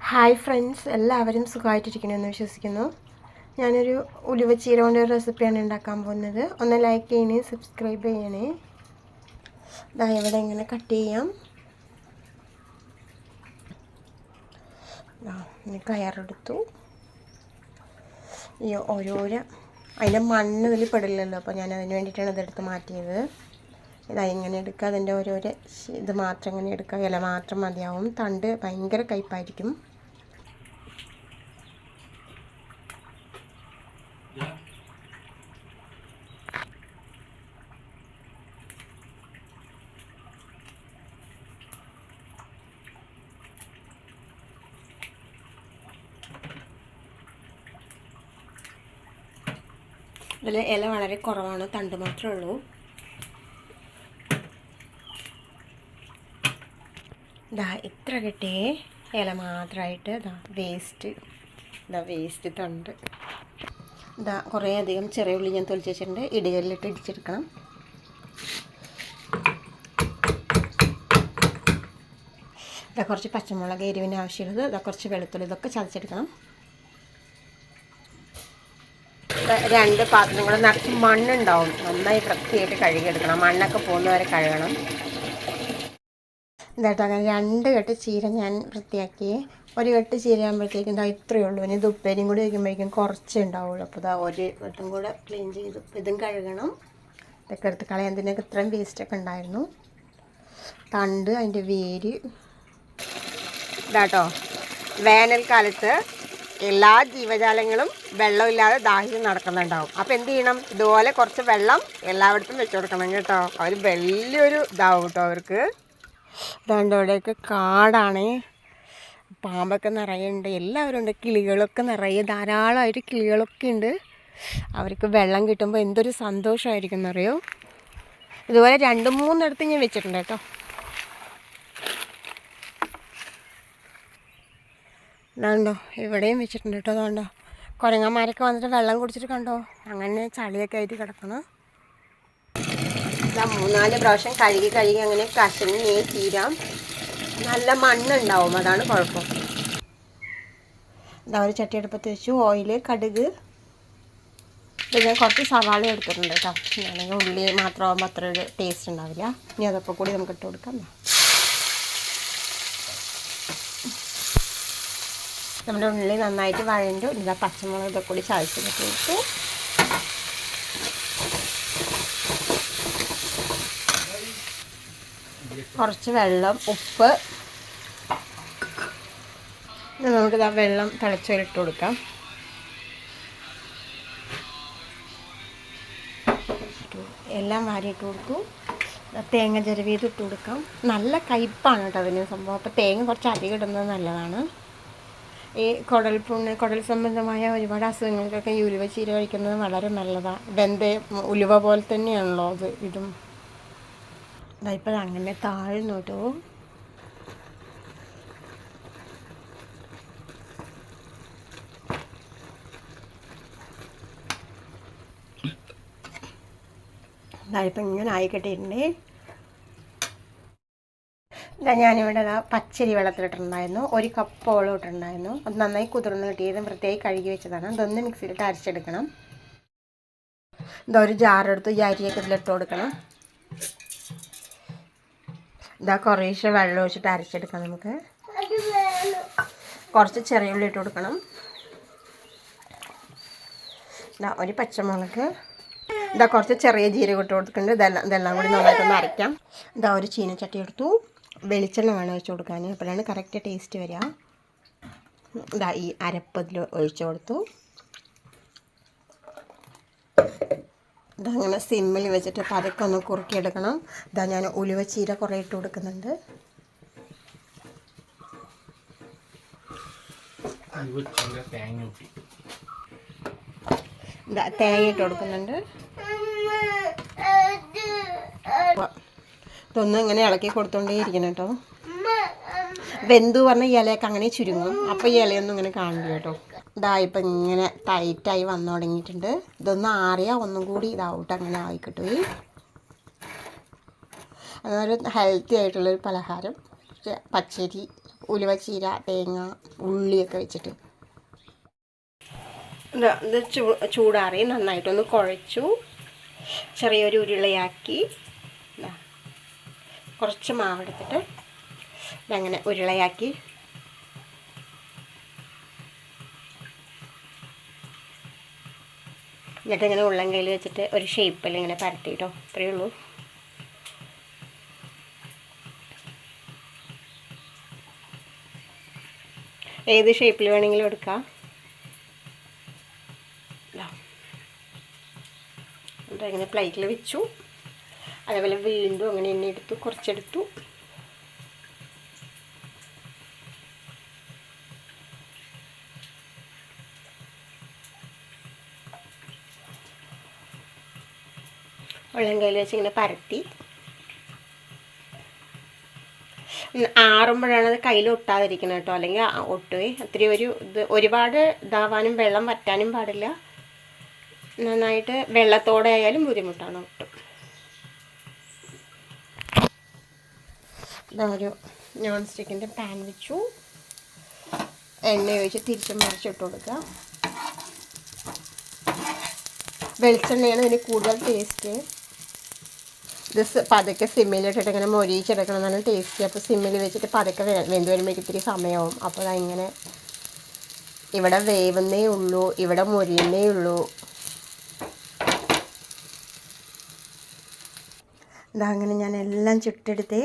Hi friends, എല്ലാവരും സുഖമായിട്ടിരിക്കണമെന്ന് വിശ്വസിക്കുന്നു. ഞാനൊരു ഉലുവച്ചീര കൊണ്ട് ഒരു റെസിപ്പിയാണ് ഉണ്ടാക്കാൻ പോകുന്നത്. ഒന്ന് ലൈക്ക് ചെയ്യണേ, സബ്സ്ക്രൈബ് ചെയ്യണേ. ഇതാ ഇവിടെ ഇങ്ങനെ കട്ട് ചെയ്യാം. ഇനി കയറെടുത്തു. ഈ ഓരോരോ അതിൻ്റെ മണ്ണ് ഇതിൽ പെടില്ലല്ലോ, അപ്പോൾ ഞാൻ അതിന് വേണ്ടിയിട്ടാണ് ഇതെടുത്ത് മാറ്റിയത്. ഇതാ ഇങ്ങനെ എടുക്കുക, അതിൻ്റെ ഓരോരോ ഇത് മാത്രം ഇങ്ങനെ എടുക്കുക. ഇല മാത്രം മതിയാവും. തണ്ട് ഭയങ്കര കയ്പ്പായിരിക്കും. ഇതിൽ ഇല വളരെ കുറവാണ്, തണ്ട് മാത്രമേ ഉള്ളൂ. ഇതാ ഇത്ര കിട്ടിയേ ഇല മാത്രമായിട്ട്. വേസ്റ്റ് തണ്ട്. ഇതാ കുറേ അധികം ചെറിയ ഉള്ളി ഞാൻ തൊലിച്ച് വെച്ചിട്ടുണ്ട്. ഇടികല്ലിട്ട് ഇടിച്ചെടുക്കണം. ഇതാ കുറച്ച് പച്ചമുളക് എരിവിന് ആവശ്യമുള്ളത്. ഇതാ കുറച്ച് വെളുത്തുള്ളി, ഇതൊക്കെ ചതച്ചെടുക്കണം. 2 പാത്രങ്ങൾ നിറച്ച് മണ്ണുണ്ടാവും. നന്നായി വൃത്തിയായിട്ട് കഴുകിയെടുക്കണം. മണ്ണൊക്കെ പോകുന്നവരെ കഴുകണം. ഇതായിട്ട് അങ്ങനെ 2 കെട്ട് ചീര ഞാൻ വൃത്തിയാക്കി. 1 കെട്ട് ചീര ആകുമ്പോഴത്തേക്കും ഇതാ ഇത്രയേ ഉള്ളൂ. ഇനി ഇത് ഉപ്പേരിയും കൂടി വയ്ക്കുമ്പോഴേക്കും കുറച്ചേ ഉണ്ടാവുള്ളൂ. അപ്പോൾ ഇതാ 1 വട്ടം കൂടെ ക്ലീൻ ചെയ്ത് ഇതും കഴുകണം. ഇതൊക്കെ എടുത്ത് കളയാൻ. ഇതിനൊക്കെ ഇത്രയും വേസ്റ്റൊക്കെ ഉണ്ടായിരുന്നു. തണ്ട്, അതിൻ്റെ വേര്. ഇതാട്ടോ വേനൽക്കാലത്ത് എല്ലാ ജീവജാലങ്ങളും വെള്ളമില്ലാതെ ദാഹിച്ച് നടക്കുന്നുണ്ടാവും. അപ്പോൾ എന്ത് ചെയ്യണം? ഇതുപോലെ കുറച്ച് വെള്ളം എല്ലായിടത്തും വെച്ച് കൊടുക്കണം കേട്ടോ. അവർ വലിയൊരു ഇതാവും കേട്ടോ അവർക്ക്. ഇതാണ്ട് ഇവിടെയൊക്കെ കാടാണ്. പാമ്പൊക്കെ നിറയുണ്ട്. എല്ലാവരും ഉണ്ട്. കിളികളൊക്കെ നിറയെ ധാരാളമായിട്ട് കിളികളൊക്കെ ഉണ്ട്. അവർക്ക് വെള്ളം കിട്ടുമ്പോൾ എന്തൊരു സന്തോഷമായിരിക്കും എന്നറിയോ. ഇതുപോലെ 2-3 ഇടത്ത് ഞാൻ വെച്ചിട്ടുണ്ട് കേട്ടോ. ഇതാണ്ടോ ഇവിടെയും വെച്ചിട്ടുണ്ട് കേട്ടോ. അതുകൊണ്ടോ കുരങ്ങന്മാരൊക്കെ വന്നിട്ട് വെള്ളം കുടിച്ചിട്ട് കണ്ടോ അങ്ങനെ ചളിയൊക്കെ ആയിട്ട് കിടക്കണം. ഇതാ 3-4 പ്രാവശ്യം കഴുകി അങ്ങനെ കശങ്ങി തീരാം. നല്ല മണ്ണുണ്ടാവും, അതാണ് കുഴപ്പം. ഇതാ ഒരു ചട്ടി അടുപ്പത്ത് വെച്ചു. ഓയിൽ, കടുക്. ഇത് ഞാൻ കുറച്ച് സവാള എടുത്തിട്ടുണ്ട് കേട്ടോ. ഞാനെങ്കിൽ ഉള്ളി മാത്രമാകുമ്പോൾ അത്ര ഒരു ടേസ്റ്റ് ഉണ്ടാവില്ല. ഇനി അതൊക്കെ കൂടി നമുക്ക് ഇട്ട് കൊടുക്കാം. നമ്മുടെ ഉള്ളി നന്നായിട്ട് വഴണ്ട്. ഇതാ പച്ചമുളക് ഇതൊക്കെ കൂടി ചതച്ചിട്ട് കൊടുത്തു. കുറച്ച് വെള്ളം, ഉപ്പ്. നമുക്കിതാ വെള്ളം തിളച്ചൊരിട്ട് കൊടുക്കാം. എല്ലാം വാരിയിട്ട് കൊടുത്തു. തേങ്ങ ചിരവിയത് ഇട്ട് കൊടുക്കാം. നല്ല കയ്പ്പാണ് കേട്ടോ അതിന് സംഭവം. അപ്പോൾ തേങ്ങ കുറച്ച് അധികം ഇടുന്നത് നല്ലതാണ്. ഈ കുടൽ സംബന്ധമായ ഒരുപാട് അസുഖങ്ങൾക്കൊക്കെ ഈ ഉലുവ ചീര കഴിക്കുന്നത് വളരെ നല്ലതാണ്. ഉലുവ പോലെ തന്നെയാണല്ലോ അത് ഇതും. ഇപ്പം അങ്ങനെ താഴ്ന്നു കേട്ടോ. ഇതായിപ്പം ഇങ്ങനെ ആയിക്കിട്ടിട്ടുണ്ടേ. ഞാനിവിടെ പച്ചരി വെള്ളത്തിലിട്ടിട്ടുണ്ടായിരുന്നു. 1 കപ്പോളം ഇട്ടിട്ടുണ്ടായിരുന്നു. അത് നന്നായി കുതിർന്ന് കിട്ടിയതും വൃത്തിയായി കഴുകി വെച്ചതാണ്. ഇതൊന്ന് മിക്സിയിലിട്ട് അരച്ചെടുക്കണം. ഒരു ജാറെടുത്ത് ഈ അരിയൊക്കെ ഇതിലിട്ട് കൊടുക്കണം. കുറേശ്ശെ വെള്ളം ഒഴിച്ചിട്ട് അരച്ചെടുക്കാം. നമുക്ക് കുറച്ച് ചെറിയ ഉള്ളി ഇട്ട് കൊടുക്കണം. 1 പച്ചമുളക്. കുറച്ച് ചെറിയ ജീരകം ഇട്ട് കൊടുക്കുന്നുണ്ട്. ഇതെല്ലാം കൂടി നന്നായിട്ടൊന്ന് അരയ്ക്കാം. ഒരു ചീനച്ചട്ടി എടുത്തു. വെളിച്ചെണ്ണ വേണം ഒഴിച്ച് കൊടുക്കാൻ. അപ്പോഴാണ് കറക്റ്റ് ടേസ്റ്റ് വരിക. ഈ അരപ്പതിൽ ഒഴിച്ചു കൊടുത്തു. ഇതങ്ങനെ സിമ്മിൽ വെച്ചിട്ട് പതുക്കെ ഒന്ന് കുറുക്കിയെടുക്കണം. ഞാൻ ഉലുവ ചീര കുറേ ഇട്ട് കൊടുക്കുന്നുണ്ട്. തേങ്ങ ഇട്ട് കൊടുക്കുന്നുണ്ട്. ഇതൊന്നും ഇങ്ങനെ ഇളക്കി കൊടുത്തോണ്ടേയിരിക്കണം കേട്ടോ. വെന്തു പറഞ്ഞ ഇലയൊക്കെ അങ്ങനെ ചുരുങ്ങും. അപ്പോൾ ഈ ഇലയൊന്നും ഇങ്ങനെ കാണില്ല കേട്ടോ. ഇപ്പം ഇങ്ങനെ ടൈറ്റായി വന്നു തുടങ്ങിയിട്ടുണ്ട്. ഇതൊന്ന് ആറിയാൽ ഒന്നും കൂടി ഇതാവട്ടെ. അങ്ങനെ ആയിക്കിട്ടും. അതൊരു ഹെൽത്തി ആയിട്ടുള്ളൊരു പലഹാരം. പച്ചരി ഉലുവ, ചീര, തേങ്ങ, ഉള്ളിയൊക്കെ വെച്ചിട്ട്. ഇത് ചൂടാറി നന്നായിട്ടൊന്ന് കുഴച്ചു ചെറിയൊരു ഉരുളയാക്കി. കുറച്ച് മാവെടുത്തിട്ട് ഇതങ്ങനെ ഉരുളയാക്കി എന്നിട്ട് ഇങ്ങനെ ഉള്ളം കയ്യിൽ വെച്ചിട്ട് ഒരു ഷേപ്പിൽ ഇങ്ങനെ പരത്തിയിട്ടോ. അത്രയേ ഉള്ളൂ. ഏത് ഷേപ്പിൽ വേണമെങ്കിലും എടുക്കാം. എന്നിട്ട് ഇങ്ങനെ പ്ലേറ്റിൽ വെച്ചു. അതേപോലെ വീണ്ടും അങ്ങനെ എണ്ണ എടുത്തു, കുറച്ചെടുത്തു. വെള്ളം കയ്യിൽ വെച്ച് ഇങ്ങനെ പരത്തി ആറുമ്പോഴാണ് അത് കയ്യിൽ ഒട്ടാതിരിക്കുന്നത് കേട്ടോ. അല്ലെങ്കിൽ ഒട്ടുവേ ഒത്തിരി ഇത് ഒരുപാട് ഇതാവാനും വെള്ളം വറ്റാനും പാടില്ല. നന്നായിട്ട് വെള്ളത്തോടെ ആയാലും ബുദ്ധിമുട്ടാണ്, ഒട്ടും. ഇതൊരു നോൺ സ്റ്റിക്കിൻ്റെ പാൻ വെച്ചു. എണ്ണ ഒഴിച്ച് തിരിച്ചും മറിച്ചിട്ട് കൊടുക്കുക. വെളിച്ചെണ്ണയാണ് ഇതിന് കൂടുതൽ ടേസ്റ്റ്. ഇത് പതുക്കെ സിമ്മിലിട്ടിട്ട് ഇങ്ങനെ മൊരിയിച്ചെടുക്കണം, നല്ല ടേസ്റ്റി. അപ്പോൾ സിമ്മിൽ വെച്ചിട്ട് പതുക്കെ വെന്ത് വരുമ്പോഴേക്ക് ഇത്തിരി സമയമാവും. അപ്പോൾ അതിങ്ങനെ ഇവിടെ വേവുന്നേ ഉള്ളൂ, ഇവിടെ മൊരിയുന്നേ ഉള്ളൂ. ഇതങ്ങനെ ഞാൻ എല്ലാം ചുട്ടെടുത്തേ.